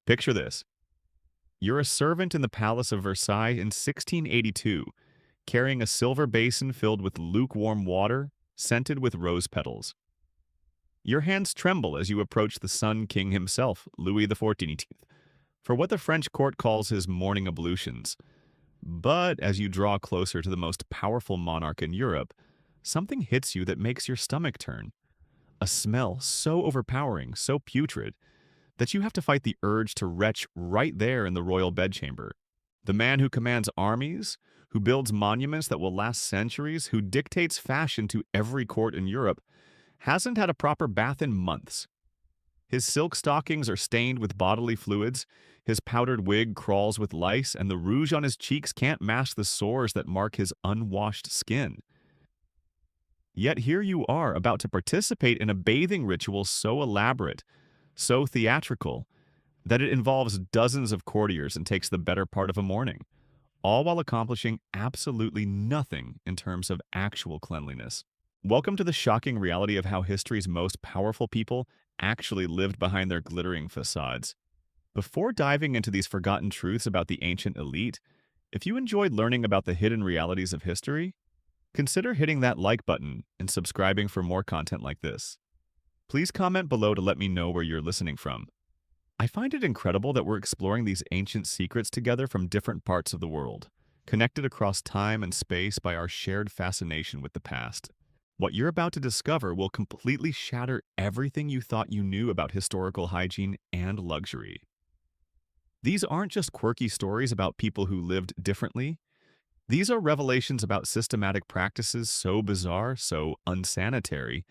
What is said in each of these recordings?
Picture this. You're a servant in the palace of Versailles in 1682, carrying a silver basin filled with lukewarm water, scented with rose petals. Your hands tremble as you approach the Sun King himself, Louis XIV, for what the French court calls his morning ablutions. But as you draw closer to the most powerful monarch in Europe, something hits you that makes your stomach turn. A smell so overpowering, so putrid, that you have to fight the urge to retch right there in the royal bedchamber. The man who commands armies, who builds monuments that will last centuries, who dictates fashion to every court in Europe, hasn't had a proper bath in months. His silk stockings are stained with bodily fluids, his powdered wig crawls with lice, and the rouge on his cheeks can't mask the sores that mark his unwashed skin. Yet here you are, about to participate in a bathing ritual so elaborate, so theatrical, that it involves dozens of courtiers and takes the better part of a morning, all while accomplishing absolutely nothing in terms of actual cleanliness. Welcome to the shocking reality of how history's most powerful people actually lived behind their glittering facades. Before diving into these forgotten truths about the ancient elite, if you enjoyed learning about the hidden realities of history, consider hitting that like button and subscribing for more content like this. Please comment below to let me know where you're listening from. I find it incredible that we're exploring these ancient secrets together from different parts of the world, connected across time and space by our shared fascination with the past. What you're about to discover will completely shatter everything you thought you knew about historical hygiene and luxury. These aren't just quirky stories about people who lived differently. These are revelations about systematic practices so bizarre, so unsanitary,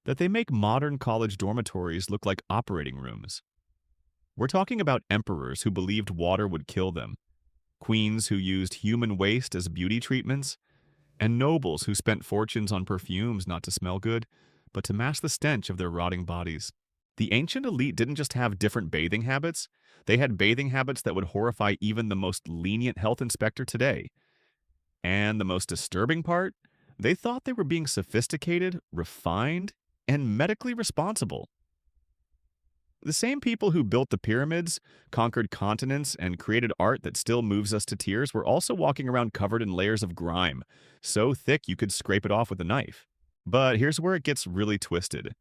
that they make modern college dormitories look like operating rooms. We're talking about emperors who believed water would kill them, queens who used human waste as beauty treatments, and nobles who spent fortunes on perfumes not to smell good, but to mask the stench of their rotting bodies. The ancient elite didn't just have different bathing habits, they had bathing habits that would horrify even the most lenient health inspector today. And the most disturbing part? They thought they were being sophisticated, refined, and medically responsible. The same people who built the pyramids, conquered continents, and created art that still moves us to tears were also walking around covered in layers of grime, so thick you could scrape it off with a knife. But here's where it gets really twisted.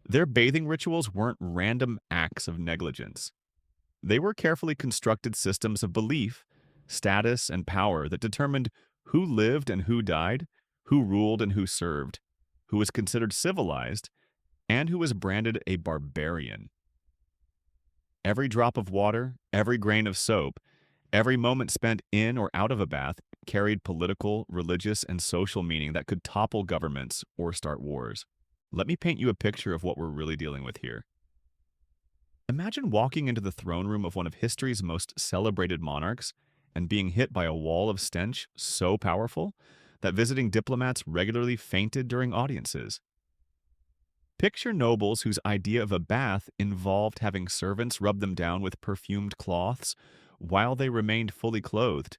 Their bathing rituals weren't random acts of negligence. They were carefully constructed systems of belief, status, and power that determined who lived and who died, who ruled and who served, who was considered civilized, and who was branded a barbarian. Every drop of water, every grain of soap, every moment spent in or out of a bath carried political, religious, and social meaning that could topple governments or start wars. Let me paint you a picture of what we're really dealing with here. Imagine walking into the throne room of one of history's most celebrated monarchs and being hit by a wall of stench so powerful that visiting diplomats regularly fainted during audiences. Picture nobles whose idea of a bath involved having servants rub them down with perfumed cloths while they remained fully clothed,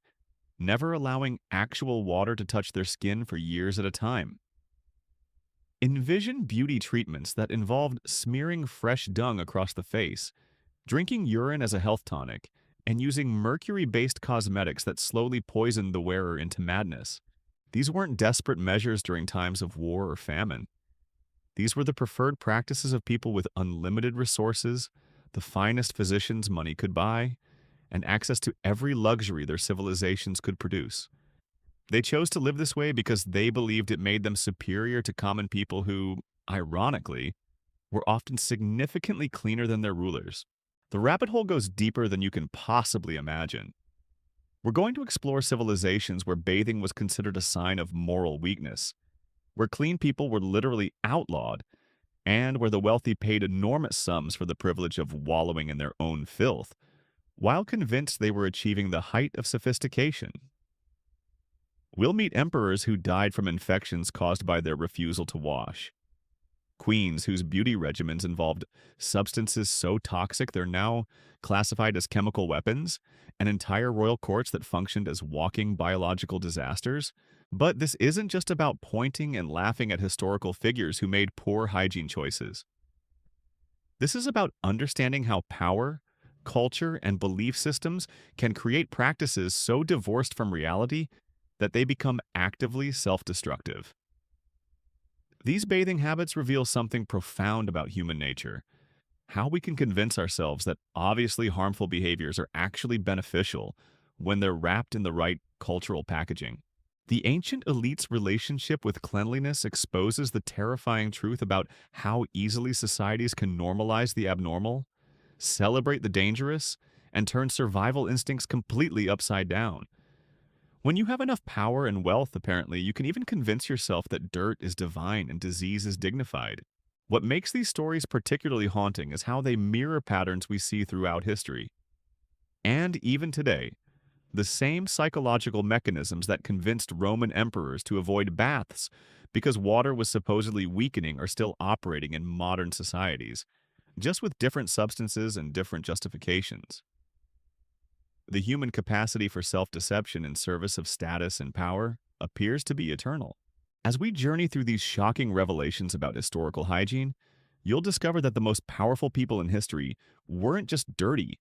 never allowing actual water to touch their skin for years at a time. Envision beauty treatments that involved smearing fresh dung across the face, drinking urine as a health tonic, and using mercury-based cosmetics that slowly poisoned the wearer into madness. These weren't desperate measures during times of war or famine. These were the preferred practices of people with unlimited resources, the finest physicians money could buy, and access to every luxury their civilizations could produce. They chose to live this way because they believed it made them superior to common people who, ironically, were often significantly cleaner than their rulers. The rabbit hole goes deeper than you can possibly imagine. We're going to explore civilizations where bathing was considered a sign of moral weakness, where clean people were literally outlawed, and where the wealthy paid enormous sums for the privilege of wallowing in their own filth, while convinced they were achieving the height of sophistication. We'll meet emperors who died from infections caused by their refusal to wash, queens whose beauty regimens involved substances so toxic they're now classified as chemical weapons, and entire royal courts that functioned as walking biological disasters. But this isn't just about pointing and laughing at historical figures who made poor hygiene choices. This is about understanding how power, culture, and belief systems can create practices so divorced from reality that they become actively self-destructive. These bathing habits reveal something profound about human nature: how we can convince ourselves that obviously harmful behaviors are actually beneficial when they're wrapped in the right cultural packaging. The ancient elite's relationship with cleanliness exposes the terrifying truth about how easily societies can normalize the abnormal, celebrate the dangerous, and turn survival instincts completely upside down. When you have enough power and wealth, apparently, you can even convince yourself that dirt is divine and disease is dignified. What makes these stories particularly haunting is how they mirror patterns we see throughout history. And even today, the same psychological mechanisms that convinced Roman emperors to avoid baths because water was supposedly weakening are still operating in modern societies, just with different substances and different justifications. The human capacity for self-deception in service of status and power appears to be eternal. As we journey through these shocking revelations about historical hygiene, you'll discover that the most powerful people in history weren't just dirty.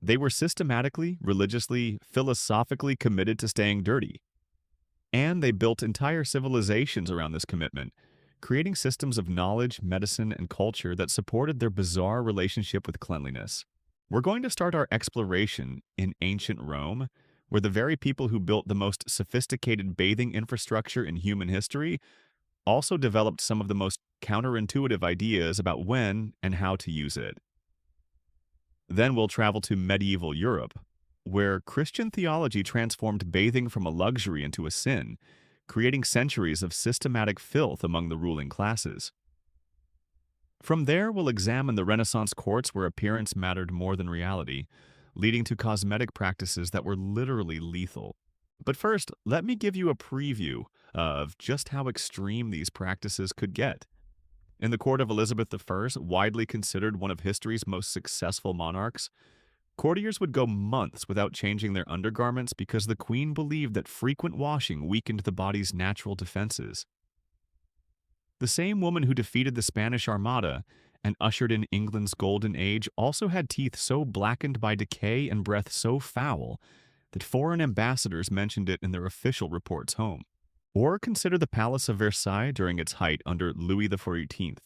They were systematically, religiously, philosophically committed to staying dirty. And they built entire civilizations around this commitment, creating systems of knowledge, medicine, and culture that supported their bizarre relationship with cleanliness. We're going to start our exploration in ancient Rome, where the very people who built the most sophisticated bathing infrastructure in human history also developed some of the most counterintuitive ideas about when and how to use it. Then we'll travel to medieval Europe, where Christian theology transformed bathing from a luxury into a sin, creating centuries of systematic filth among the ruling classes. From there, we'll examine the Renaissance courts where appearance mattered more than reality, leading to cosmetic practices that were literally lethal. But first, let me give you a preview of just how extreme these practices could get. In the court of Elizabeth I, widely considered one of history's most successful monarchs, courtiers would go months without changing their undergarments because the queen believed that frequent washing weakened the body's natural defenses. The same woman who defeated the Spanish Armada and ushered in England's golden age also had teeth so blackened by decay and breath so foul that foreign ambassadors mentioned it in their official reports home. Or consider the Palace of Versailles during its height under Louis XIV,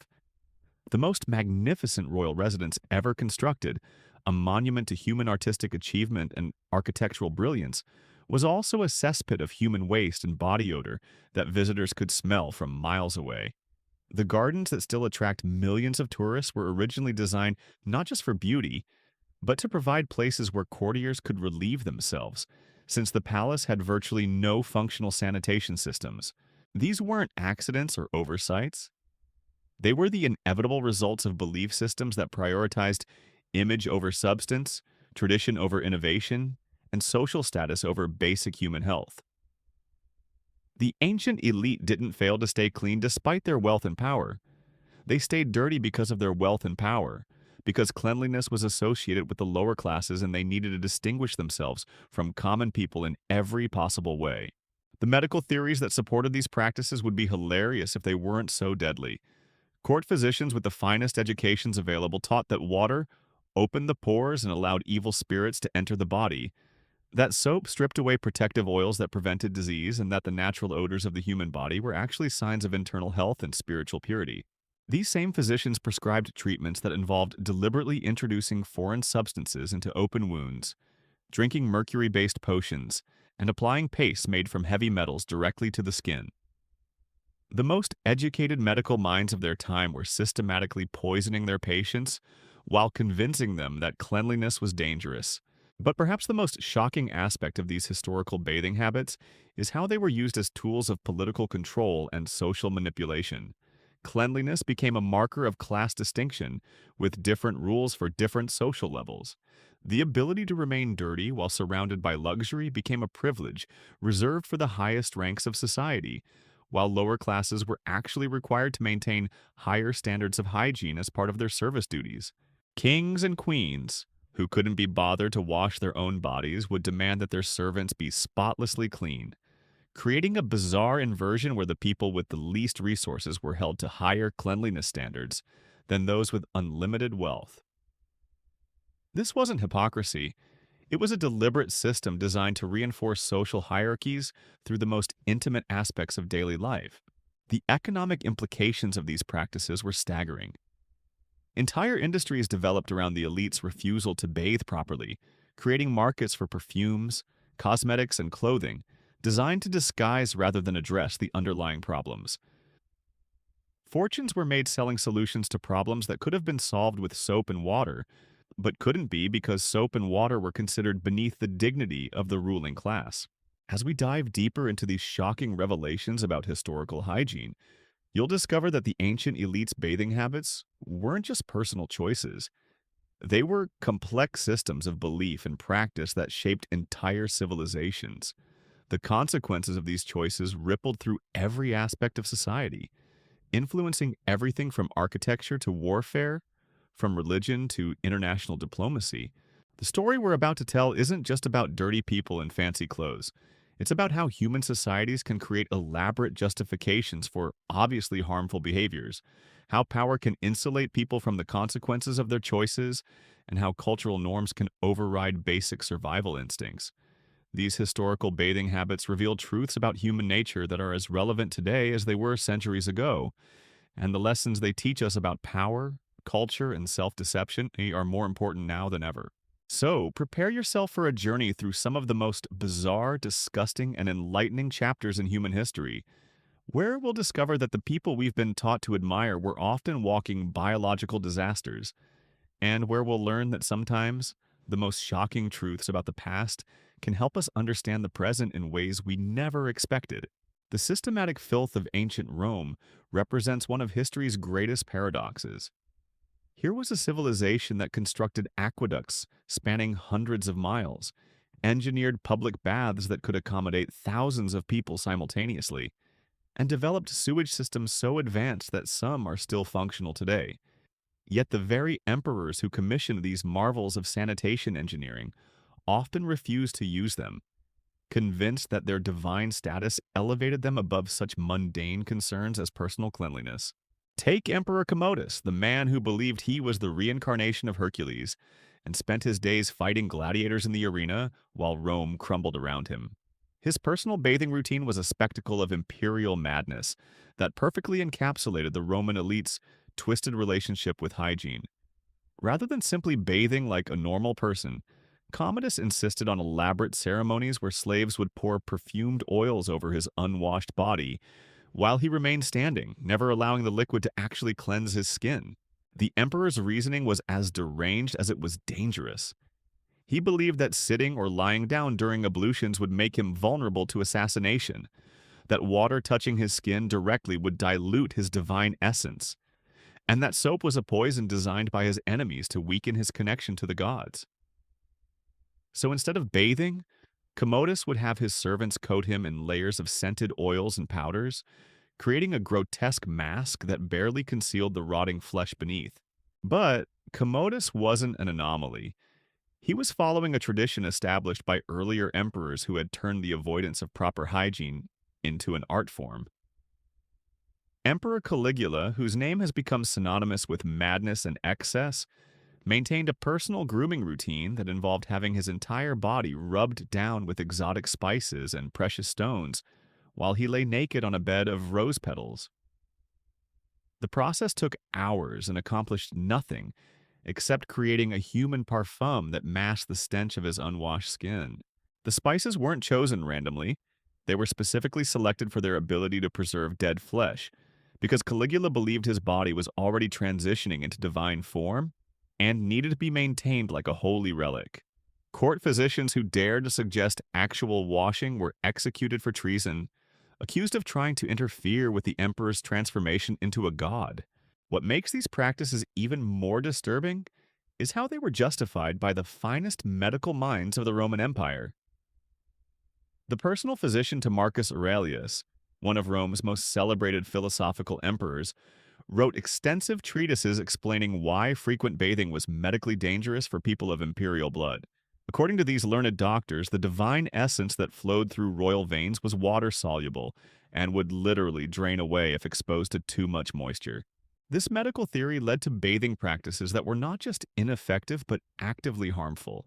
the most magnificent royal residence ever constructed, a monument to human artistic achievement and architectural brilliance, was also a cesspit of human waste and body odor that visitors could smell from miles away. The gardens that still attract millions of tourists were originally designed not just for beauty, but to provide places where courtiers could relieve themselves, since the palace had virtually no functional sanitation systems. These weren't accidents or oversights. They were the inevitable results of belief systems that prioritized image over substance, tradition over innovation, and social status over basic human health. The ancient elite didn't fail to stay clean despite their wealth and power. They stayed dirty because of their wealth and power, because cleanliness was associated with the lower classes and they needed to distinguish themselves from common people in every possible way. The medical theories that supported these practices would be hilarious if they weren't so deadly. Court physicians with the finest educations available taught that water opened the pores and allowed evil spirits to enter the body, that soap stripped away protective oils that prevented disease, and that the natural odors of the human body were actually signs of internal health and spiritual purity. These same physicians prescribed treatments that involved deliberately introducing foreign substances into open wounds, drinking mercury-based potions, and applying paste made from heavy metals directly to the skin. The most educated medical minds of their time were systematically poisoning their patients while convincing them that cleanliness was dangerous. But perhaps the most shocking aspect of these historical bathing habits is how they were used as tools of political control and social manipulation. Cleanliness became a marker of class distinction, with different rules for different social levels. The ability to remain dirty while surrounded by luxury became a privilege reserved for the highest ranks of society, while lower classes were actually required to maintain higher standards of hygiene as part of their service duties. Kings and queens, who couldn't be bothered to wash their own bodies, would demand that their servants be spotlessly clean, creating a bizarre inversion where the people with the least resources were held to higher cleanliness standards than those with unlimited wealth. This wasn't hypocrisy. It was a deliberate system designed to reinforce social hierarchies through the most intimate aspects of daily life. The economic implications of these practices were staggering. Entire industries developed around the elite's refusal to bathe properly, creating markets for perfumes, cosmetics, and clothing, designed to disguise rather than address the underlying problems. Fortunes were made selling solutions to problems that could have been solved with soap and water, but couldn't be because soap and water were considered beneath the dignity of the ruling class. As we dive deeper into these shocking revelations about historical hygiene, you'll discover that the ancient elite's bathing habits weren't just personal choices. They were complex systems of belief and practice that shaped entire civilizations. The consequences of these choices rippled through every aspect of society, influencing everything from architecture to warfare, from religion to international diplomacy. The story we're about to tell isn't just about dirty people in fancy clothes. It's about how human societies can create elaborate justifications for obviously harmful behaviors, how power can insulate people from the consequences of their choices, and how cultural norms can override basic survival instincts. These historical bathing habits reveal truths about human nature that are as relevant today as they were centuries ago, and the lessons they teach us about power, culture, and self-deception are more important now than ever. So, prepare yourself for a journey through some of the most bizarre, disgusting, and enlightening chapters in human history, where we'll discover that the people we've been taught to admire were often walking biological disasters, and where we'll learn that sometimes the most shocking truths about the past can help us understand the present in ways we never expected. The systematic filth of ancient Rome represents one of history's greatest paradoxes. Here was a civilization that constructed aqueducts spanning hundreds of miles, engineered public baths that could accommodate thousands of people simultaneously, and developed sewage systems so advanced that some are still functional today. Yet the very emperors who commissioned these marvels of sanitation engineering often refused to use them, convinced that their divine status elevated them above such mundane concerns as personal cleanliness. Take Emperor Commodus, the man who believed he was the reincarnation of Hercules and spent his days fighting gladiators in the arena while Rome crumbled around him. His personal bathing routine was a spectacle of imperial madness that perfectly encapsulated the Roman elite's twisted relationship with hygiene. Rather than simply bathing like a normal person, Commodus insisted on elaborate ceremonies where slaves would pour perfumed oils over his unwashed body while he remained standing, never allowing the liquid to actually cleanse his skin. The emperor's reasoning was as deranged as it was dangerous. He believed that sitting or lying down during ablutions would make him vulnerable to assassination, that water touching his skin directly would dilute his divine essence, and that soap was a poison designed by his enemies to weaken his connection to the gods. So instead of bathing, Commodus would have his servants coat him in layers of scented oils and powders, creating a grotesque mask that barely concealed the rotting flesh beneath. But Commodus wasn't an anomaly. He was following a tradition established by earlier emperors who had turned the avoidance of proper hygiene into an art form. Emperor Caligula, whose name has become synonymous with madness and excess, maintained a personal grooming routine that involved having his entire body rubbed down with exotic spices and precious stones while he lay naked on a bed of rose petals. The process took hours and accomplished nothing except creating a human parfum that masked the stench of his unwashed skin. The spices weren't chosen randomly. They were specifically selected for their ability to preserve dead flesh, because Caligula believed his body was already transitioning into divine form and needed to be maintained like a holy relic. Court physicians who dared to suggest actual washing were executed for treason, accused of trying to interfere with the emperor's transformation into a god. What makes these practices even more disturbing is how they were justified by the finest medical minds of the Roman Empire. The personal physician to Marcus Aurelius, one of Rome's most celebrated philosophical emperors, wrote extensive treatises explaining why frequent bathing was medically dangerous for people of imperial blood. According to these learned doctors, the divine essence that flowed through royal veins was water-soluble and would literally drain away if exposed to too much moisture. This medical theory led to bathing practices that were not just ineffective but actively harmful.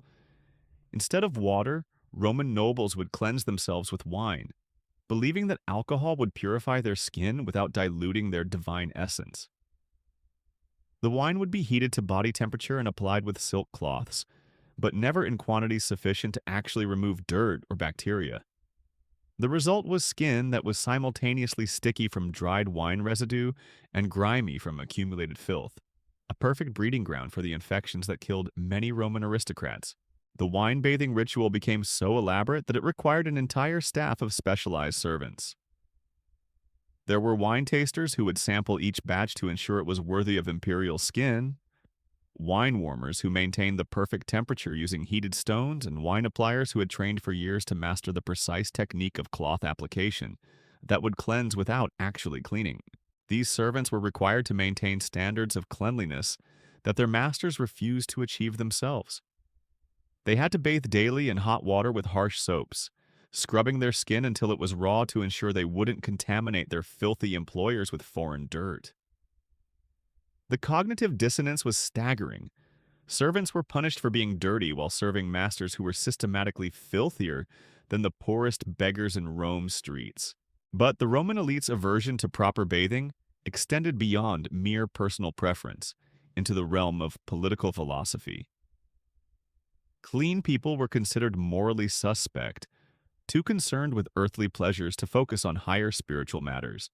Instead of water, Roman nobles would cleanse themselves with wine, believing that alcohol would purify their skin without diluting their divine essence. The wine would be heated to body temperature and applied with silk cloths, but never in quantities sufficient to actually remove dirt or bacteria. The result was skin that was simultaneously sticky from dried wine residue and grimy from accumulated filth, a perfect breeding ground for the infections that killed many Roman aristocrats. The wine bathing ritual became so elaborate that it required an entire staff of specialized servants. There were wine tasters who would sample each batch to ensure it was worthy of imperial skin, wine warmers who maintained the perfect temperature using heated stones, and wine appliers who had trained for years to master the precise technique of cloth application that would cleanse without actually cleaning. These servants were required to maintain standards of cleanliness that their masters refused to achieve themselves. They had to bathe daily in hot water with harsh soaps, scrubbing their skin until it was raw to ensure they wouldn't contaminate their filthy employers with foreign dirt. The cognitive dissonance was staggering. Servants were punished for being dirty while serving masters who were systematically filthier than the poorest beggars in Rome's streets. But the Roman elite's aversion to proper bathing extended beyond mere personal preference into the realm of political philosophy. Clean people were considered morally suspect, too concerned with earthly pleasures to focus on higher spiritual matters.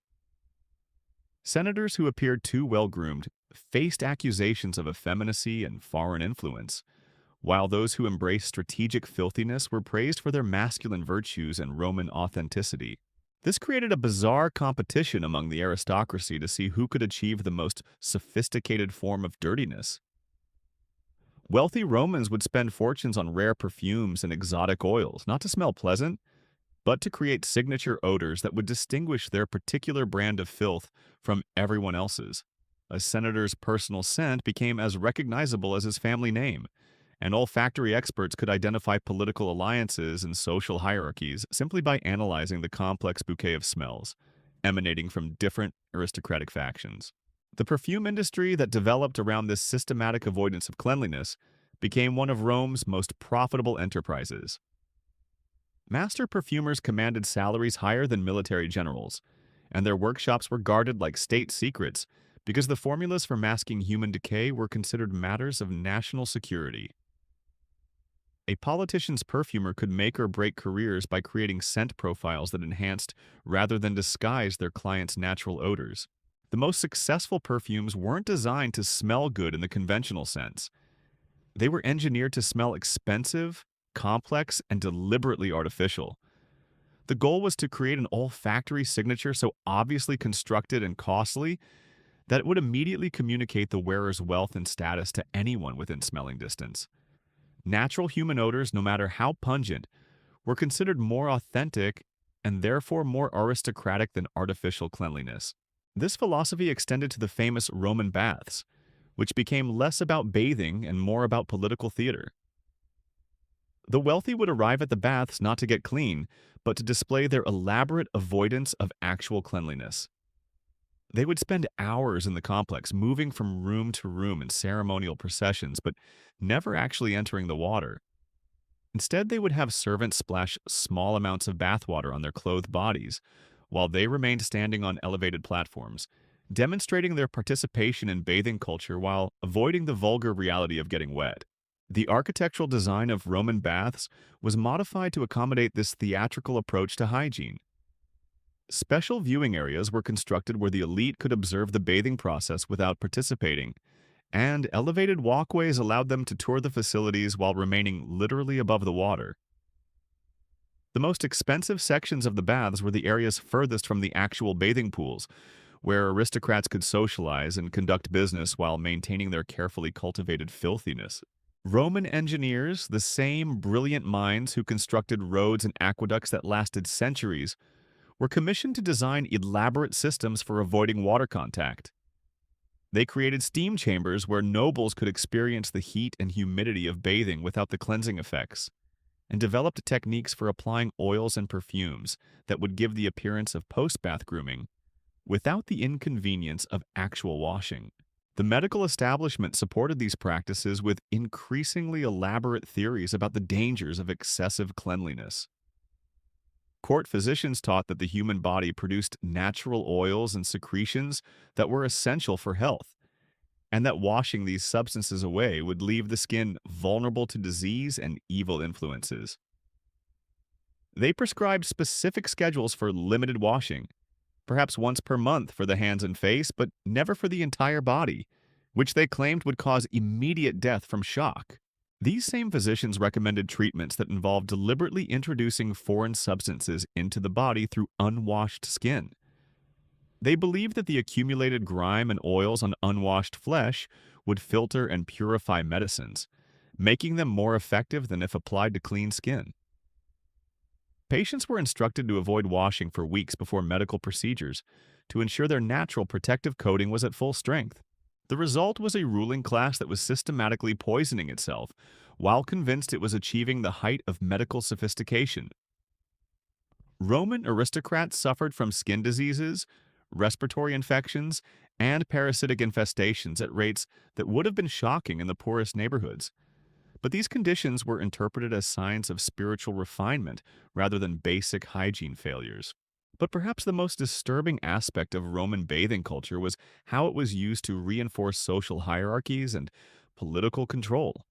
Senators who appeared too well-groomed faced accusations of effeminacy and foreign influence, while those who embraced strategic filthiness were praised for their masculine virtues and Roman authenticity. This created a bizarre competition among the aristocracy to see who could achieve the most sophisticated form of dirtiness. Wealthy Romans would spend fortunes on rare perfumes and exotic oils, not to smell pleasant, but to create signature odors that would distinguish their particular brand of filth from everyone else's. A senator's personal scent became as recognizable as his family name, and olfactory experts could identify political alliances and social hierarchies simply by analyzing the complex bouquet of smells emanating from different aristocratic factions. The perfume industry that developed around this systematic avoidance of cleanliness became one of Rome's most profitable enterprises. Master perfumers commanded salaries higher than military generals, and their workshops were guarded like state secrets because the formulas for masking human decay were considered matters of national security. A politician's perfumer could make or break careers by creating scent profiles that enhanced rather than disguised their clients' natural odors. The most successful perfumes weren't designed to smell good in the conventional sense. They were engineered to smell expensive, complex, and deliberately artificial. The goal was to create an olfactory signature so obviously constructed and costly that it would immediately communicate the wearer's wealth and status to anyone within smelling distance. Natural human odors, no matter how pungent, were considered more authentic and therefore more aristocratic than artificial cleanliness. This philosophy extended to the famous Roman baths, which became less about bathing and more about political theater. The wealthy would arrive at the baths not to get clean, but to display their elaborate avoidance of actual cleanliness. They would spend hours in the complex, moving from room to room in ceremonial processions, but never actually entering the water. Instead, they would have servants splash small amounts of bathwater on their clothed bodies, while they remained standing on elevated platforms, demonstrating their participation in bathing culture while avoiding the vulgar reality of getting wet. The architectural design of Roman baths was modified to accommodate this theatrical approach to hygiene. Special viewing areas were constructed where the elite could observe the bathing process without participating, and elevated walkways allowed them to tour the facilities while remaining literally above the water. The most expensive sections of the baths were the areas furthest from the actual bathing pools, where aristocrats could socialize and conduct business while maintaining their carefully cultivated filthiness. Roman engineers, the same brilliant minds who constructed roads and aqueducts that lasted centuries, were commissioned to design elaborate systems for avoiding water contact. They created steam chambers where nobles could experience the heat and humidity of bathing without the cleansing effects, and developed techniques for applying oils and perfumes that would give the appearance of post-bath grooming, without the inconvenience of actual washing. The medical establishment supported these practices with increasingly elaborate theories about the dangers of excessive cleanliness. Court physicians taught that the human body produced natural oils and secretions that were essential for health, and that washing these substances away would leave the skin vulnerable to disease and evil influences. They prescribed specific schedules for limited washing, perhaps once per month for the hands and face, but never for the entire body, which they claimed would cause immediate death from shock. These same physicians recommended treatments that involved deliberately introducing foreign substances into the body through unwashed skin. They believed that the accumulated grime and oils on unwashed flesh would filter and purify medicines, making them more effective than if applied to clean skin. Patients were instructed to avoid washing for weeks before medical procedures to ensure their natural protective coating was at full strength. The result was a ruling class that was systematically poisoning itself while convinced it was achieving the height of medical sophistication. Roman aristocrats suffered from skin diseases, respiratory infections, and parasitic infestations at rates that would have been shocking in the poorest neighborhoods. But these conditions were interpreted as signs of spiritual refinement rather than basic hygiene failures. But perhaps the most disturbing aspect of Roman bathing culture was how it was used to reinforce social hierarchies and political control.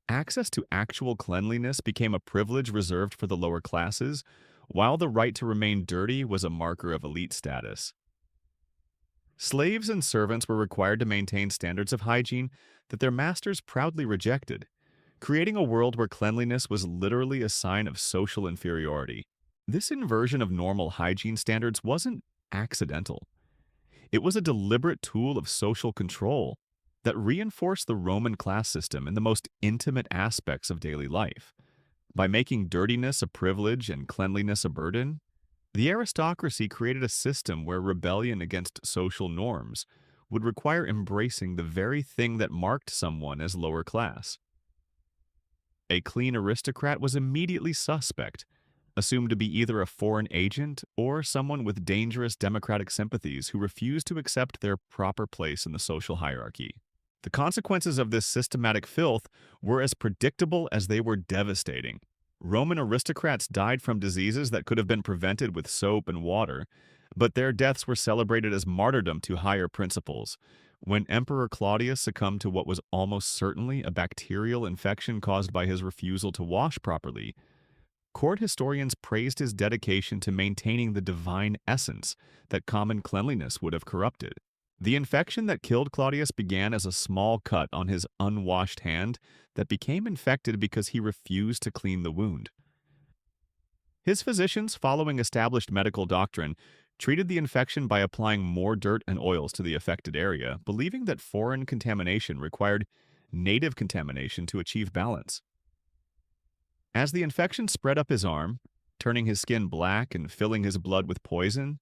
Access to actual cleanliness became a privilege reserved for the lower classes, while the right to remain dirty was a marker of elite status. Slaves and servants were required to maintain standards of hygiene that their masters proudly rejected, creating a world where cleanliness was literally a sign of social inferiority. This inversion of normal hygiene standards wasn't accidental. It was a deliberate tool of social control that reinforced the Roman class system in the most intimate aspects of daily life. By making dirtiness a privilege and cleanliness a burden, the aristocracy created a system where rebellion against social norms would require embracing the very thing that marked someone as lower class. A clean aristocrat was immediately suspect, assumed to be either a foreign agent or someone with dangerous democratic sympathies who refused to accept their proper place in the social hierarchy. The consequences of this systematic filth were as predictable as they were devastating. Roman aristocrats died from diseases that could have been prevented with soap and water, but their deaths were celebrated as martyrdom to higher principles. When Emperor Claudius succumbed to what was almost certainly a bacterial infection caused by his refusal to wash properly, court historians praised his dedication to maintaining the divine essence that common cleanliness would have corrupted. The infection that killed Claudius began as a small cut on his unwashed hand that became infected because he refused to clean the wound. His physicians, following established medical doctrine, treated the infection by applying more dirt and oils to the affected area, believing that foreign contamination required native contamination to achieve balance. As the infection spread up his arm, turning his skin black and filling his blood with poison,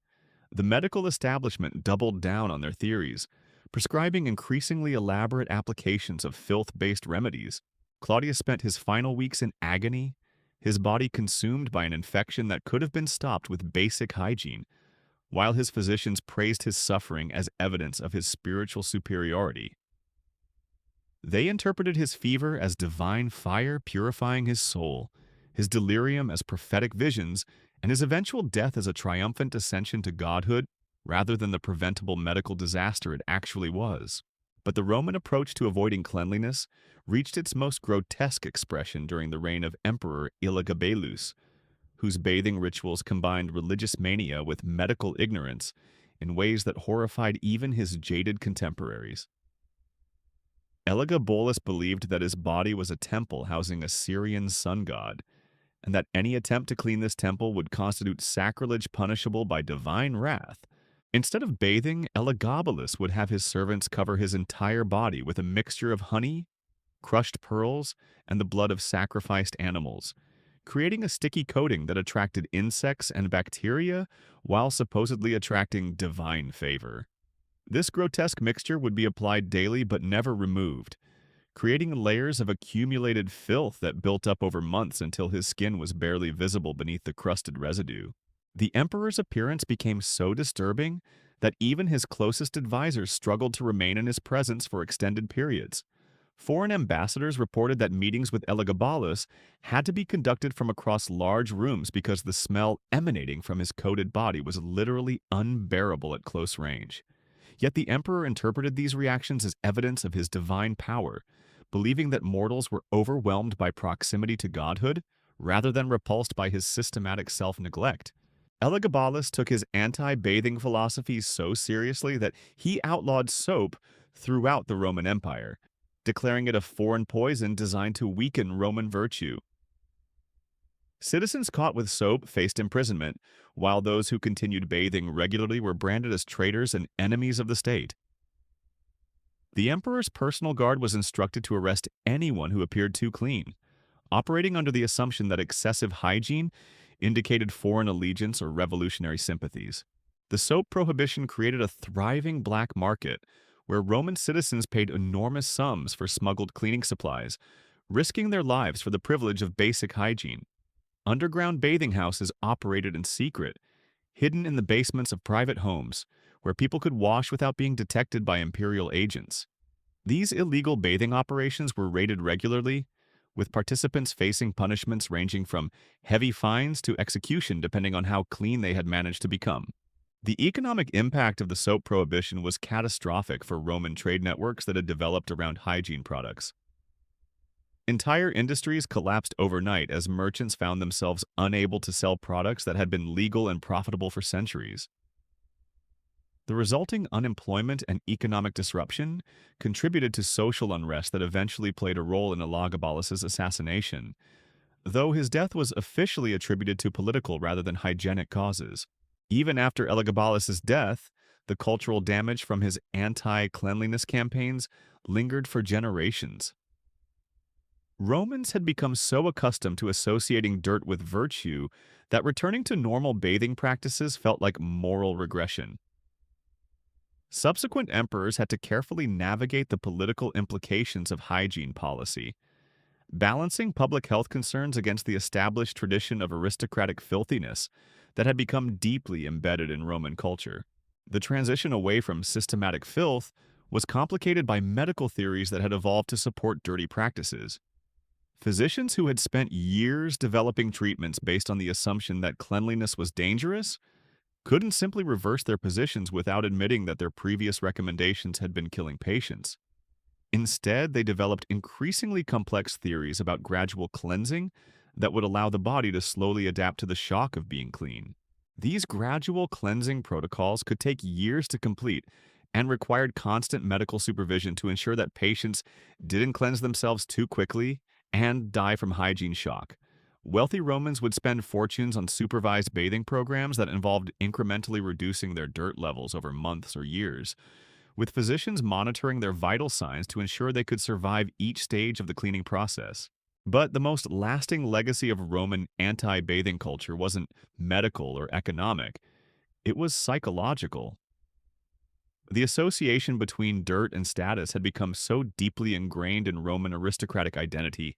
the medical establishment doubled down on their theories, prescribing increasingly elaborate applications of filth-based remedies. Claudius spent his final weeks in agony, his body consumed by an infection that could have been stopped with basic hygiene, while his physicians praised his suffering as evidence of his spiritual superiority. They interpreted his fever as divine fire purifying his soul, his delirium as prophetic visions, and his eventual death as a triumphant ascension to godhood rather than the preventable medical disaster it actually was. But the Roman approach to avoiding cleanliness reached its most grotesque expression during the reign of Emperor Elagabalus, whose bathing rituals combined religious mania with medical ignorance in ways that horrified even his jaded contemporaries. Elagabalus believed that his body was a temple housing a Syrian sun god, and that any attempt to clean this temple would constitute sacrilege punishable by divine wrath. Instead of bathing, Elagabalus would have his servants cover his entire body with a mixture of honey, crushed pearls, and the blood of sacrificed animals, creating a sticky coating that attracted insects and bacteria while supposedly attracting divine favor. This grotesque mixture would be applied daily but never removed, creating layers of accumulated filth that built up over months until his skin was barely visible beneath the crusted residue. The emperor's appearance became so disturbing that even his closest advisors struggled to remain in his presence for extended periods. Foreign ambassadors reported that meetings with Elagabalus had to be conducted from across large rooms because the smell emanating from his coated body was literally unbearable at close range. Yet the emperor interpreted these reactions as evidence of his divine power, believing that mortals were overwhelmed by proximity to godhood rather than repulsed by his systematic self-neglect. Elagabalus took his anti-bathing philosophy so seriously that he outlawed soap throughout the Roman Empire, declaring it a foreign poison designed to weaken Roman virtue. Citizens caught with soap faced imprisonment, while those who continued bathing regularly were branded as traitors and enemies of the state. The emperor's personal guard was instructed to arrest anyone who appeared too clean, operating under the assumption that excessive hygiene indicated foreign allegiance or revolutionary sympathies. The soap prohibition created a thriving black market where Roman citizens paid enormous sums for smuggled cleaning supplies, risking their lives for the privilege of basic hygiene. Underground bathing houses operated in secret, hidden in the basements of private homes, where people could wash without being detected by imperial agents. These illegal bathing operations were raided regularly, with participants facing punishments ranging from heavy fines to execution depending on how clean they had managed to become. The economic impact of the soap prohibition was catastrophic for Roman trade networks that had developed around hygiene products. Entire industries collapsed overnight as merchants found themselves unable to sell products that had been legal and profitable for centuries. The resulting unemployment and economic disruption contributed to social unrest that eventually played a role in Elagabalus's assassination, though his death was officially attributed to political rather than hygienic causes. Even after Elagabalus's death, the cultural damage from his anti-cleanliness campaigns lingered for generations. Romans had become so accustomed to associating dirt with virtue that returning to normal bathing practices felt like moral regression. Subsequent emperors had to carefully navigate the political implications of hygiene policy, balancing public health concerns against the established tradition of aristocratic filthiness that had become deeply embedded in Roman culture. The transition away from systematic filth was complicated by medical theories that had evolved to support dirty practices. Physicians who had spent years developing treatments based on the assumption that cleanliness was dangerous couldn't simply reverse their positions without admitting that their previous recommendations had been killing patients. Instead, they developed increasingly complex theories about gradual cleansing that would allow the body to slowly adapt to the shock of being clean. These gradual cleansing protocols could take years to complete and required constant medical supervision to ensure that patients didn't cleanse themselves too quickly and die from hygiene shock. Wealthy Romans would spend fortunes on supervised bathing programs that involved incrementally reducing their dirt levels over months or years, with physicians monitoring their vital signs to ensure they could survive each stage of the cleaning process. But the most lasting legacy of Roman anti-bathing culture wasn't medical or economic, it was psychological. The association between dirt and status had become so deeply ingrained in Roman aristocratic identity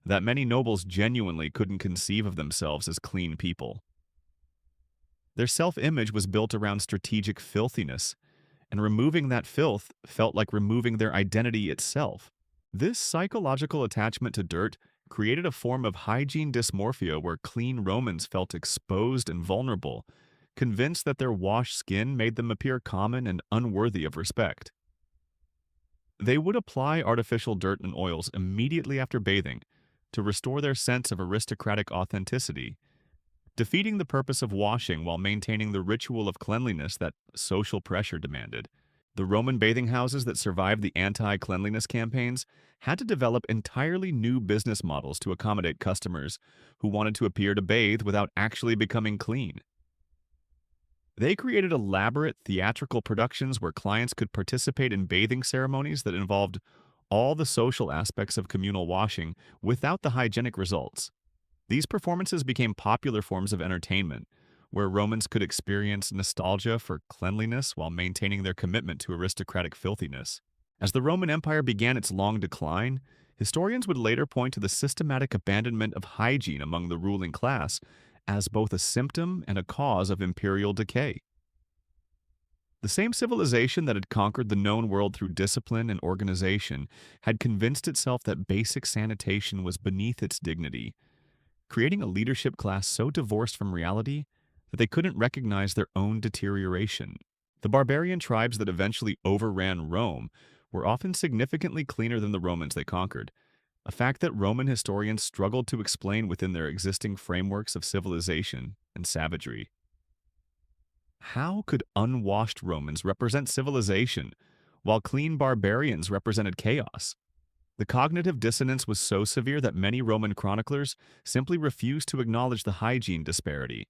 that many nobles genuinely couldn't conceive of themselves as clean people. Their self-image was built around strategic filthiness, and removing that filth felt like removing their identity itself. This psychological attachment to dirt created a form of hygiene dysmorphia where clean Romans felt exposed and vulnerable, convinced that their washed skin made them appear common and unworthy of respect. They would apply artificial dirt and oils immediately after bathing to restore their sense of aristocratic authenticity, defeating the purpose of washing while maintaining the ritual of cleanliness that social pressure demanded. The Roman bathing houses that survived the anti-cleanliness campaigns had to develop entirely new business models to accommodate customers who wanted to appear to bathe without actually becoming clean. They created elaborate theatrical productions where clients could participate in bathing ceremonies that involved all the social aspects of communal washing without the hygienic results. These performances became popular forms of entertainment, where Romans could experience nostalgia for cleanliness while maintaining their commitment to aristocratic filthiness. As the Roman Empire began its long decline, historians would later point to the systematic abandonment of hygiene among the ruling class as both a symptom and a cause of imperial decay. The same civilization that had conquered the known world through discipline and organization had convinced itself that basic sanitation was beneath its dignity, creating a leadership class so divorced from reality that they couldn't recognize their own deterioration. The barbarian tribes that eventually overran Rome were often significantly cleaner than the Romans they conquered, a fact that Roman historians struggled to explain within their existing frameworks of civilization and savagery. How could unwashed Romans represent civilization, while clean barbarians represented chaos? The cognitive dissonance was so severe that many Roman chroniclers simply refused to acknowledge the hygiene disparity,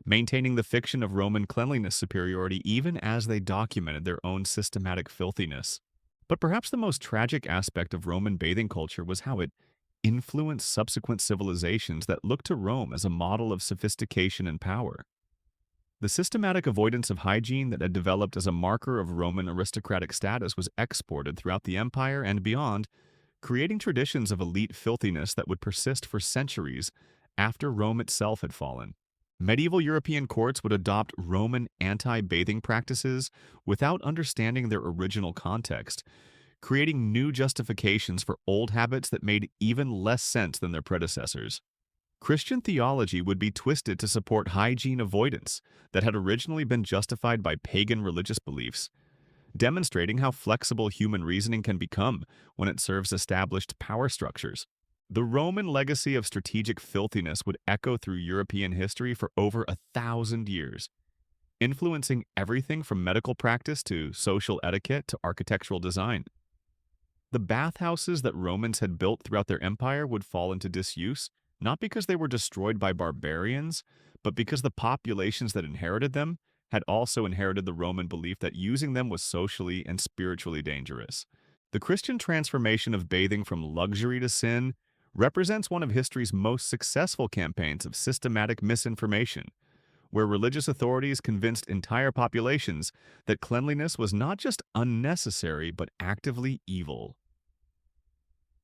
maintaining the fiction of Roman cleanliness superiority even as they documented their own systematic filthiness. But perhaps the most tragic aspect of Roman bathing culture was how it influenced subsequent civilizations that looked to Rome as a model of sophistication and power. The systematic avoidance of hygiene that had developed as a marker of Roman aristocratic status was exported throughout the empire and beyond, creating traditions of elite filthiness that would persist for centuries after Rome itself had fallen. Medieval European courts would adopt Roman anti-bathing practices without understanding their original context, creating new justifications for old habits that made even less sense than their predecessors. Christian theology would be twisted to support hygiene avoidance that had originally been justified by pagan religious beliefs, demonstrating how flexible human reasoning can become when it serves established power structures. The Roman legacy of strategic filthiness would echo through European history for over 1,000 years, influencing everything from medical practice to social etiquette to architectural design. The bathhouses that Romans had built throughout their empire would fall into disuse, not because they were destroyed by barbarians, but because the populations that inherited them had also inherited the Roman belief that using them was socially and spiritually dangerous. The Christian transformation of bathing from luxury to sin represents one of history's most successful campaigns of systematic misinformation, where religious authorities convinced entire populations that cleanliness was not just unnecessary but actively evil.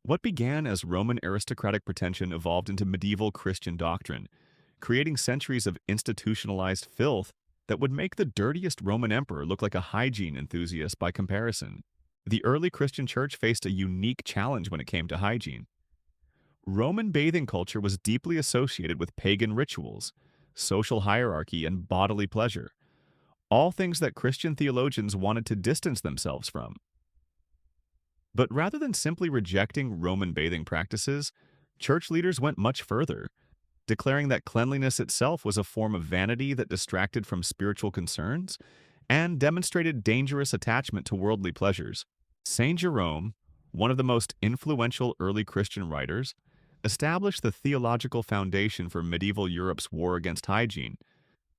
What began as Roman aristocratic pretension evolved into medieval Christian doctrine, creating centuries of institutionalized filth that would make the dirtiest Roman emperor look like a hygiene enthusiast by comparison. The early Christian church faced a unique challenge when it came to hygiene. Roman bathing culture was deeply associated with pagan rituals, social hierarchy, and bodily pleasure, all things that Christian theologians wanted to distance themselves from. But rather than simply rejecting Roman bathing practices, church leaders went much further, declaring that cleanliness itself was a form of vanity that distracted from spiritual concerns and demonstrated dangerous attachment to worldly pleasures. Saint Jerome, one of the most influential early Christian writers, established the theological foundation for medieval Europe's war against hygiene,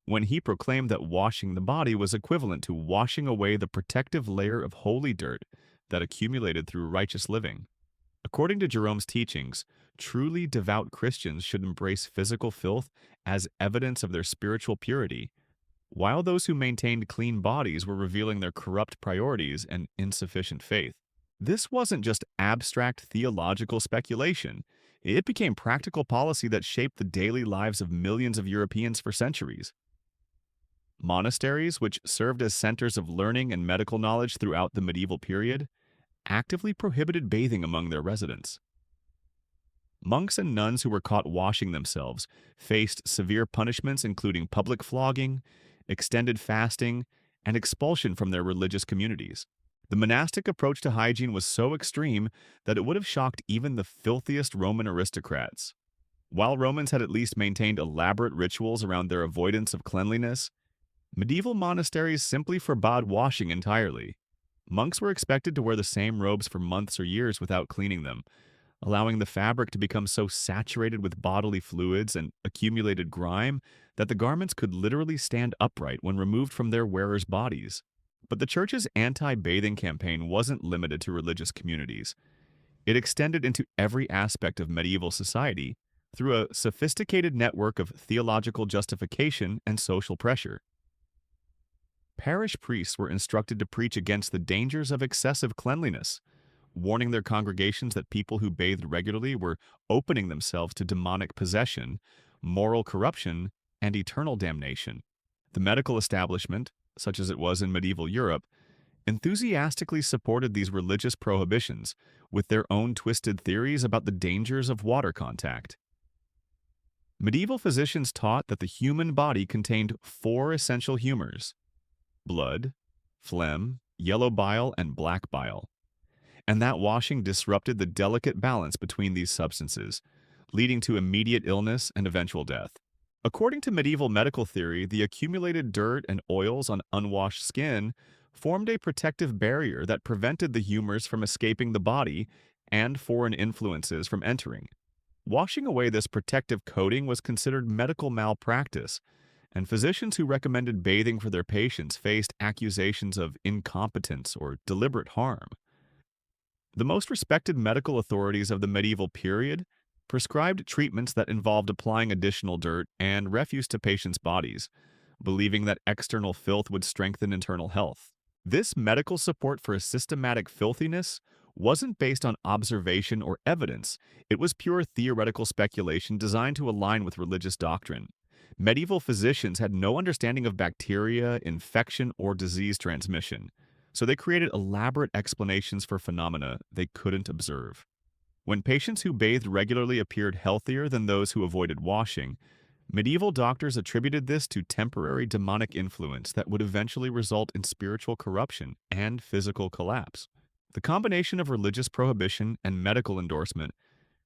when he proclaimed that washing the body was equivalent to washing away the protective layer of holy dirt that accumulated through righteous living. According to Jerome's teachings, truly devout Christians should embrace physical filth as evidence of their spiritual purity, while those who maintained clean bodies were revealing their corrupt priorities and insufficient faith. This wasn't just abstract theological speculation. It became practical policy that shaped the daily lives of millions of Europeans for centuries. Monasteries, which served as centers of learning and medical knowledge throughout the medieval period, actively prohibited bathing among their residents. Monks and nuns who were caught washing themselves faced severe punishments including public flogging, extended fasting, and expulsion from their religious communities. The monastic approach to hygiene was so extreme that it would have shocked even the filthiest Roman aristocrats. While Romans had at least maintained elaborate rituals around their avoidance of cleanliness, medieval monasteries simply forbade washing entirely. Monks were expected to wear the same robes for months or years without cleaning them, allowing the fabric to become so saturated with bodily fluids and accumulated grime that the garments could literally stand upright when removed from their wearers' bodies. But the church's anti-bathing campaign wasn't limited to religious communities. It extended into every aspect of medieval society through a sophisticated network of theological justification and social pressure. Parish priests were instructed to preach against the dangers of excessive cleanliness, warning their congregations that people who bathed regularly were opening themselves to demonic possession, moral corruption, and eternal damnation. The medical establishment, such as it was in medieval Europe, enthusiastically supported these religious prohibitions with their own twisted theories about the dangers of water contact. Medieval physicians taught that the human body contained four essential humors: blood, phlegm, yellow bile, and black bile, and that washing disrupted the delicate balance between these substances, leading to immediate illness and eventual death. According to medieval medical theory, the accumulated dirt and oils on unwashed skin formed a protective barrier that prevented the humors from escaping the body and foreign influences from entering. Washing away this protective coating was considered medical malpractice, and physicians who recommended bathing for their patients faced accusations of incompetence or deliberate harm. The most respected medical authorities of the medieval period prescribed treatments that involved applying additional dirt and refuse to patients' bodies, believing that external filth would strengthen internal health. This medical support for a systematic filthiness wasn't based on observation or evidence. It was pure theoretical speculation designed to align with religious doctrine. Medieval physicians had no understanding of bacteria, infection, or disease transmission, so they created elaborate explanations for phenomena they couldn't observe. When patients who bathed regularly appeared healthier than those who avoided washing, medieval doctors attributed this to temporary demonic influence that would eventually result in spiritual corruption and physical collapse. The combination of religious prohibition and medical endorsement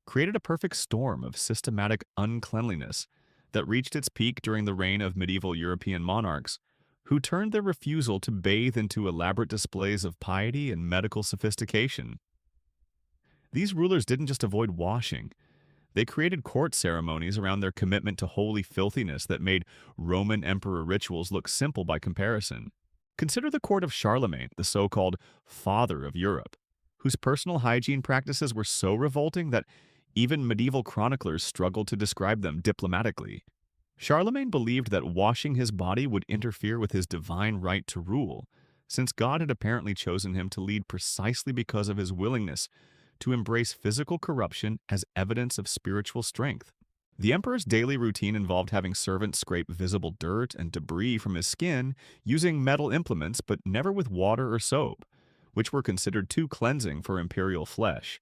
created a perfect storm of systematic uncleanliness that reached its peak during the reign of medieval European monarchs, who turned their refusal to bathe into elaborate displays of piety and medical sophistication. These rulers didn't just avoid washing. They created court ceremonies around their commitment to holy filthiness that made Roman emperor rituals look simple by comparison. Consider the court of Charlemagne, the so-called father of Europe, whose personal hygiene practices were so revolting that even medieval chroniclers struggled to describe them diplomatically. Charlemagne believed that washing his body would interfere with his divine right to rule, since God had apparently chosen him to lead precisely because of his willingness to embrace physical corruption as evidence of spiritual strength. The emperor's daily routine involved having servants scrape visible dirt and debris from his skin using metal implements, but never with water or soap, which were considered too cleansing for imperial flesh.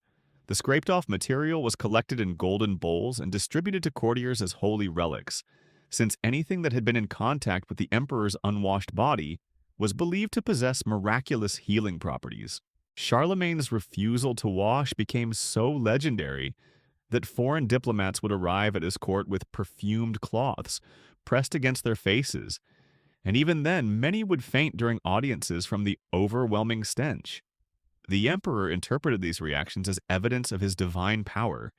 The scraped-off material was collected in golden bowls and distributed to courtiers as holy relics, since anything that had been in contact with the emperor's unwashed body was believed to possess miraculous healing properties. Charlemagne's refusal to wash became so legendary that foreign diplomats would arrive at his court with perfumed cloths pressed against their faces, and even then many would faint during audiences from the overwhelming stench. The emperor interpreted these reactions as evidence of his divine power,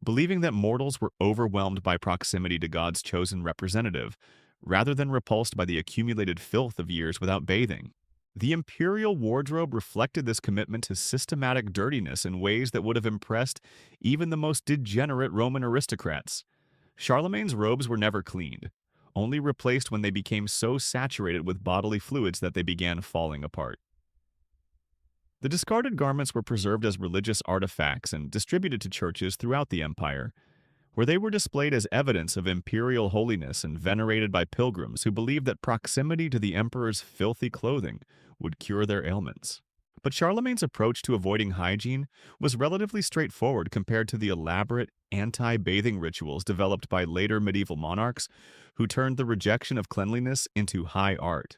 believing that mortals were overwhelmed by proximity to God's chosen representative, rather than repulsed by the accumulated filth of years without bathing. The imperial wardrobe reflected this commitment to systematic dirtiness in ways that would have impressed even the most degenerate Roman aristocrats. Charlemagne's robes were never cleaned, only replaced when they became so saturated with bodily fluids that they began falling apart. The discarded garments were preserved as religious artifacts and distributed to churches throughout the empire, where they were displayed as evidence of imperial holiness and venerated by pilgrims who believed that proximity to the emperor's filthy clothing would cure their ailments. But Charlemagne's approach to avoiding hygiene was relatively straightforward compared to the elaborate anti-bathing rituals developed by later medieval monarchs who turned the rejection of cleanliness into high art.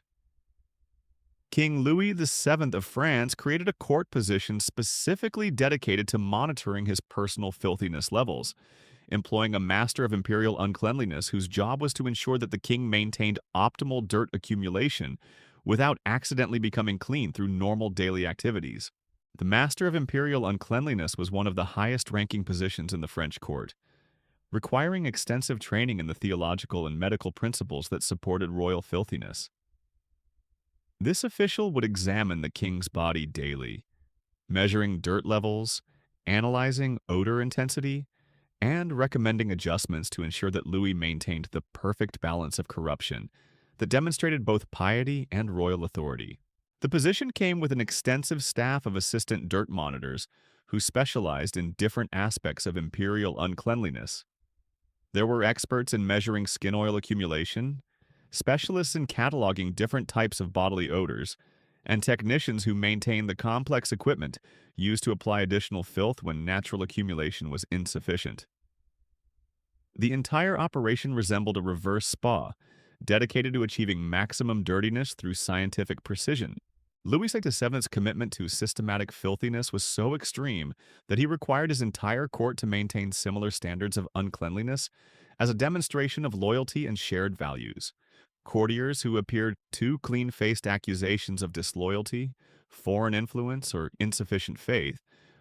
King Louis VII of France created a court position specifically dedicated to monitoring his personal filthiness levels, employing a master of imperial uncleanliness whose job was to ensure that the king maintained optimal dirt accumulation without accidentally becoming clean through normal daily activities. The master of imperial uncleanliness was one of the highest-ranking positions in the French court, requiring extensive training in the theological and medical principles that supported royal filthiness. This official would examine the king's body daily, measuring dirt levels, analyzing odor intensity, and recommending adjustments to ensure that Louis maintained the perfect balance of corruption that demonstrated both piety and royal authority. The position came with an extensive staff of assistant dirt monitors who specialized in different aspects of imperial uncleanliness. There were experts in measuring skin oil accumulation, specialists in cataloging different types of bodily odors, and technicians who maintained the complex equipment used to apply additional filth when natural accumulation was insufficient. The entire operation resembled a reverse spa, dedicated to achieving maximum dirtiness through scientific precision. Louis VII's commitment to systematic filthiness was so extreme that he required his entire court to maintain similar standards of uncleanliness as a demonstration of loyalty and shared values. Courtiers who appeared too clean-faced accusations of disloyalty, foreign influence, or insufficient faith,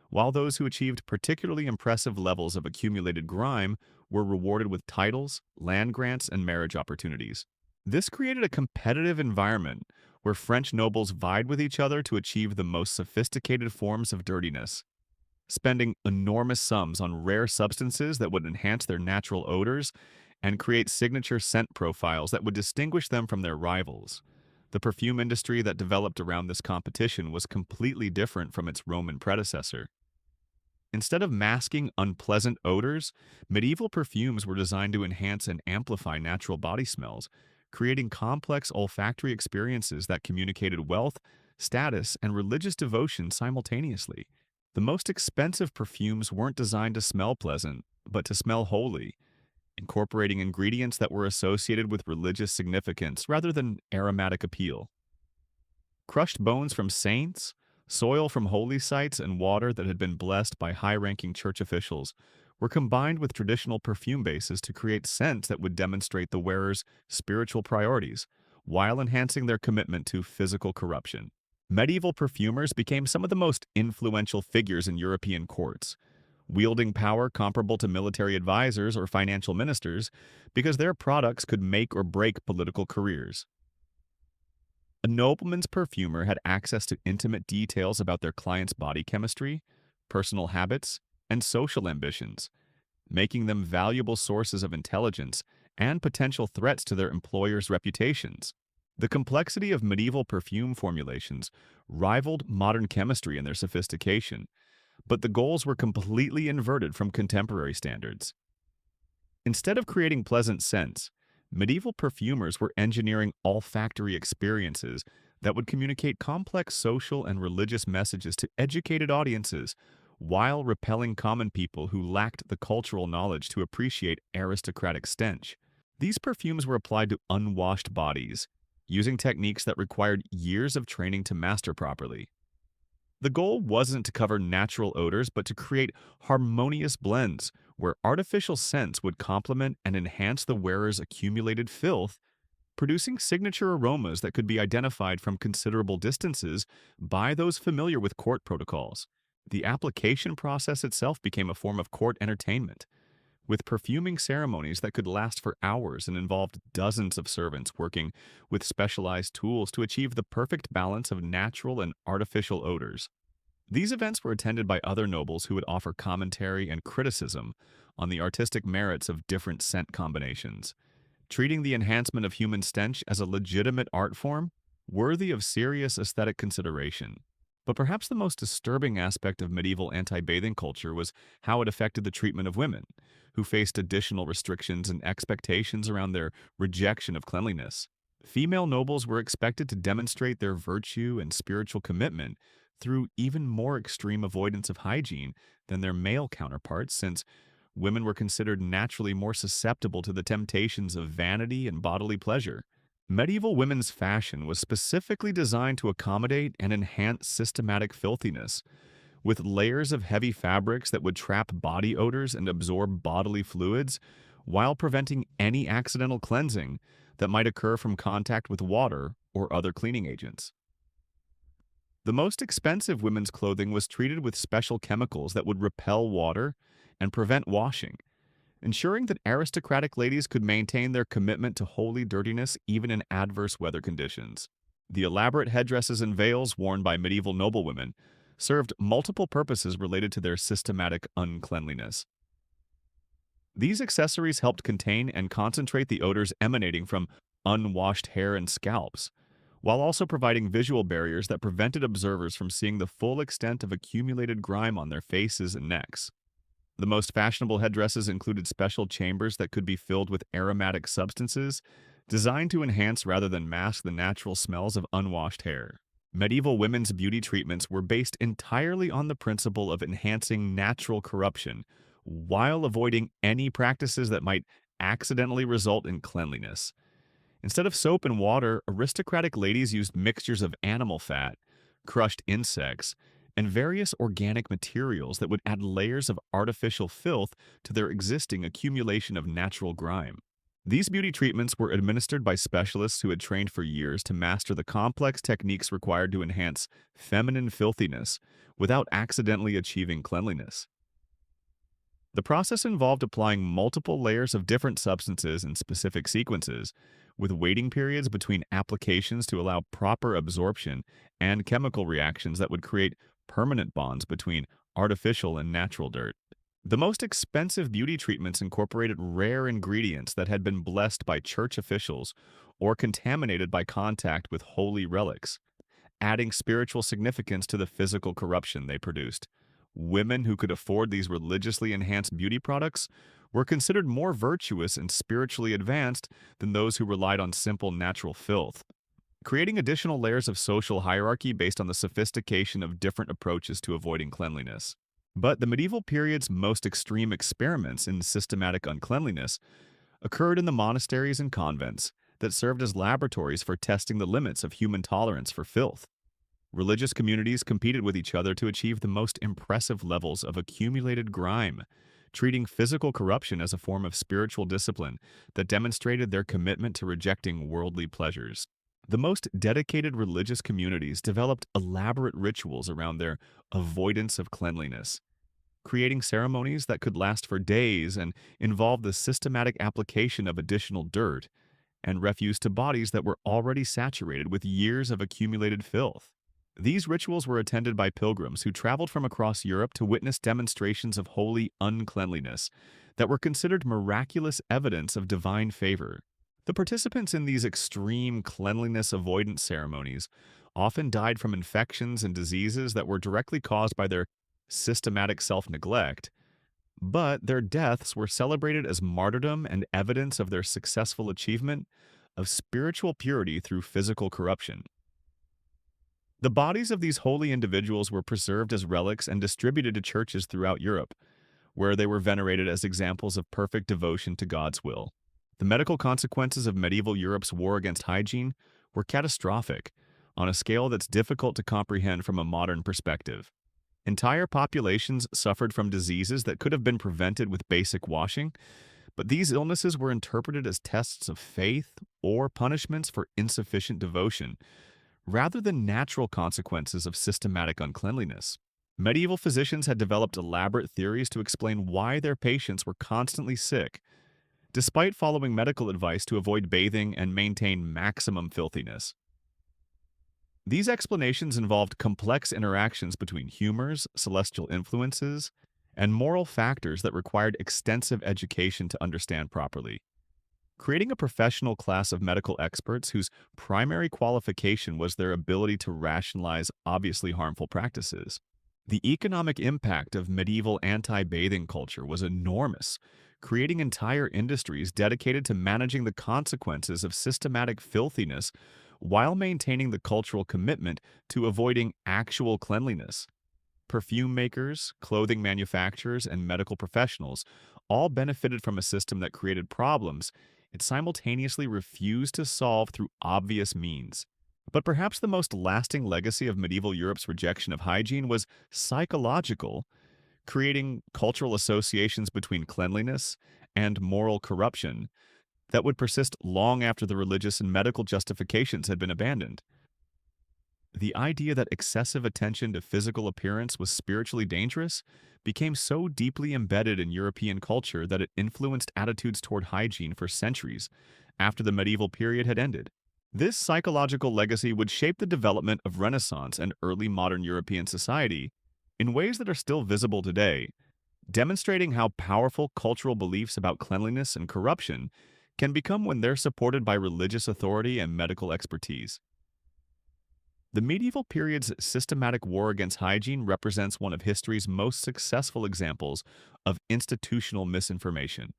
while those who achieved particularly impressive levels of accumulated grime were rewarded with titles, land grants, and marriage opportunities. This created a competitive environment where French nobles vied with each other to achieve the most sophisticated forms of dirtiness, spending enormous sums on rare substances that would enhance their natural odors and create signature scent profiles that would distinguish them from their rivals. The perfume industry that developed around this competition was completely different from its Roman predecessor. Instead of masking unpleasant odors, medieval perfumes were designed to enhance and amplify natural body smells, creating complex olfactory experiences that communicated wealth, status, and religious devotion simultaneously. The most expensive perfumes weren't designed to smell pleasant, but to smell holy, incorporating ingredients that were associated with religious significance rather than aromatic appeal. Crushed bones from saints, soil from holy sites, and water that had been blessed by high-ranking church officials were combined with traditional perfume bases to create scents that would demonstrate the wearer's spiritual priorities, while enhancing their commitment to physical corruption. Medieval perfumers became some of the most influential figures in European courts, wielding power comparable to military advisors or financial ministers because their products could make or break political careers. A nobleman's perfumer had access to intimate details about their client's body chemistry, personal habits, and social ambitions, making them valuable sources of intelligence and potential threats to their employers' reputations. The complexity of medieval perfume formulations rivaled modern chemistry in their sophistication, but the goals were completely inverted from contemporary standards. Instead of creating pleasant scents, medieval perfumers were engineering olfactory experiences that would communicate complex social and religious messages to educated audiences while repelling common people who lacked the cultural knowledge to appreciate aristocratic stench. These perfumes were applied to unwashed bodies, using techniques that required years of training to master properly. The goal wasn't to cover natural odors, but to create harmonious blends where artificial scents would complement and enhance the wearer's accumulated filth, producing signature aromas that could be identified from considerable distances by those familiar with court protocols. The application process itself became a form of court entertainment, with perfuming ceremonies that could last for hours and involved dozens of servants working with specialized tools to achieve the perfect balance of natural and artificial odors. These events were attended by other nobles who would offer commentary and criticism on the artistic merits of different scent combinations, treating the enhancement of human stench as a legitimate art form worthy of serious aesthetic consideration. But perhaps the most disturbing aspect of medieval anti-bathing culture was how it affected the treatment of women, who faced additional restrictions and expectations around their rejection of cleanliness. Female nobles were expected to demonstrate their virtue and spiritual commitment through even more extreme avoidance of hygiene than their male counterparts, since women were considered naturally more susceptible to the temptations of vanity and bodily pleasure. Medieval women's fashion was specifically designed to accommodate and enhance systematic filthiness, with layers of heavy fabrics that would trap body odors and absorb bodily fluids, while preventing any accidental cleansing that might occur from contact with water or other cleaning agents. The most expensive women's clothing was treated with special chemicals that would repel water and prevent washing, ensuring that aristocratic ladies could maintain their commitment to holy dirtiness even in adverse weather conditions. The elaborate headdresses and veils worn by medieval noblewomen served multiple purposes related to their systematic uncleanliness. These accessories helped contain and concentrate the odors emanating from unwashed hair and scalps, while also providing visual barriers that prevented observers from seeing the full extent of accumulated grime on their faces and necks. The most fashionable headdresses included special chambers that could be filled with aromatic substances, designed to enhance rather than mask the natural smells of unwashed hair. Medieval women's beauty treatments were based entirely on the principle of enhancing natural corruption, while avoiding any practices that might accidentally result in cleanliness. Instead of soap and water, aristocratic ladies used mixtures of animal fat, crushed insects, and various organic materials that would add layers of artificial filth to their existing accumulation of natural grime. These beauty treatments were administered by specialists who had trained for years to master the complex techniques required to enhance feminine filthiness without accidentally achieving cleanliness. The process involved applying multiple layers of different substances in specific sequences, with waiting periods between applications to allow proper absorption and chemical reactions that would create permanent bonds between artificial and natural dirt. The most expensive beauty treatments incorporated rare ingredients that had been blessed by church officials or contaminated by contact with holy relics, adding spiritual significance to the physical corruption they produced. Women who could afford these religiously enhanced beauty products were considered more virtuous and spiritually advanced than those who relied on simple natural filth, creating additional layers of social hierarchy based on the sophistication of different approaches to avoiding cleanliness. But the medieval period's most extreme experiments in systematic uncleanliness occurred in the monasteries and convents that served as laboratories for testing the limits of human tolerance for filth. Religious communities competed with each other to achieve the most impressive levels of accumulated grime, treating physical corruption as a form of spiritual discipline that demonstrated their commitment to rejecting worldly pleasures. The most dedicated religious communities developed elaborate rituals around their avoidance of cleanliness, creating ceremonies that could last for days and involve the systematic application of additional dirt and refuse to bodies that were already saturated with years of accumulated filth. These rituals were attended by pilgrims who traveled from across Europe to witness demonstrations of holy uncleanliness that were considered miraculous evidence of divine favor. The participants in these extreme cleanliness avoidance ceremonies often died from infections and diseases that were directly caused by their systematic self-neglect, but their deaths were celebrated as martyrdom and evidence of their successful achievement of spiritual purity through physical corruption. The bodies of these holy individuals were preserved as relics and distributed to churches throughout Europe, where they were venerated as examples of perfect devotion to God's will. The medical consequences of medieval Europe's war against hygiene were catastrophic, on a scale that's difficult to comprehend from a modern perspective. Entire populations suffered from diseases that could have been prevented with basic washing, but these illnesses were interpreted as tests of faith or punishments for insufficient devotion, rather than natural consequences of systematic uncleanliness. Medieval physicians had developed elaborate theories to explain why their patients were constantly sick, despite following medical advice to avoid bathing and maintain maximum filthiness. These explanations involved complex interactions between humors, celestial influences, and moral factors that required extensive education to understand properly, creating a professional class of medical experts whose primary qualification was their ability to rationalize obviously harmful practices. The economic impact of medieval anti-bathing culture was enormous, creating entire industries dedicated to managing the consequences of systematic filthiness while maintaining the cultural commitment to avoiding actual cleanliness. Perfume makers, clothing manufacturers, and medical professionals all benefited from a system that created problems it simultaneously refused to solve through obvious means. But perhaps the most lasting legacy of medieval Europe's rejection of hygiene was psychological, creating cultural associations between cleanliness and moral corruption that would persist long after the religious and medical justifications had been abandoned. The idea that excessive attention to physical appearance was spiritually dangerous became so deeply embedded in European culture that it influenced attitudes toward hygiene for centuries after the medieval period had ended. This psychological legacy would shape the development of Renaissance and early modern European society in ways that are still visible today, demonstrating how powerful cultural beliefs about cleanliness and corruption can become when they're supported by religious authority and medical expertise. The medieval period's systematic war against hygiene represents one of history's most successful examples of institutional misinformation,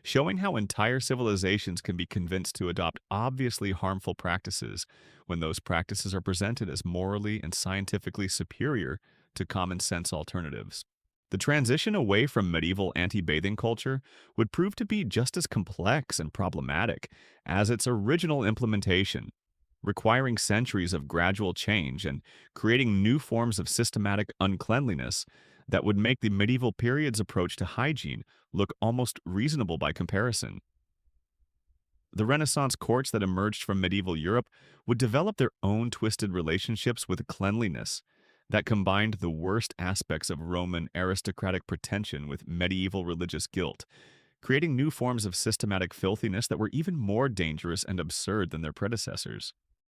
showing how entire civilizations can be convinced to adopt obviously harmful practices when those practices are presented as morally and scientifically superior to common sense alternatives. The transition away from medieval anti-bathing culture would prove to be just as complex and problematic as its original implementation, requiring centuries of gradual change and creating new forms of systematic uncleanliness that would make the medieval period's approach to hygiene look almost reasonable by comparison. The Renaissance courts that emerged from medieval Europe would develop their own twisted relationships with cleanliness that combined the worst aspects of Roman aristocratic pretension with medieval religious guilt, creating new forms of systematic filthiness that were even more dangerous and absurd than their predecessors.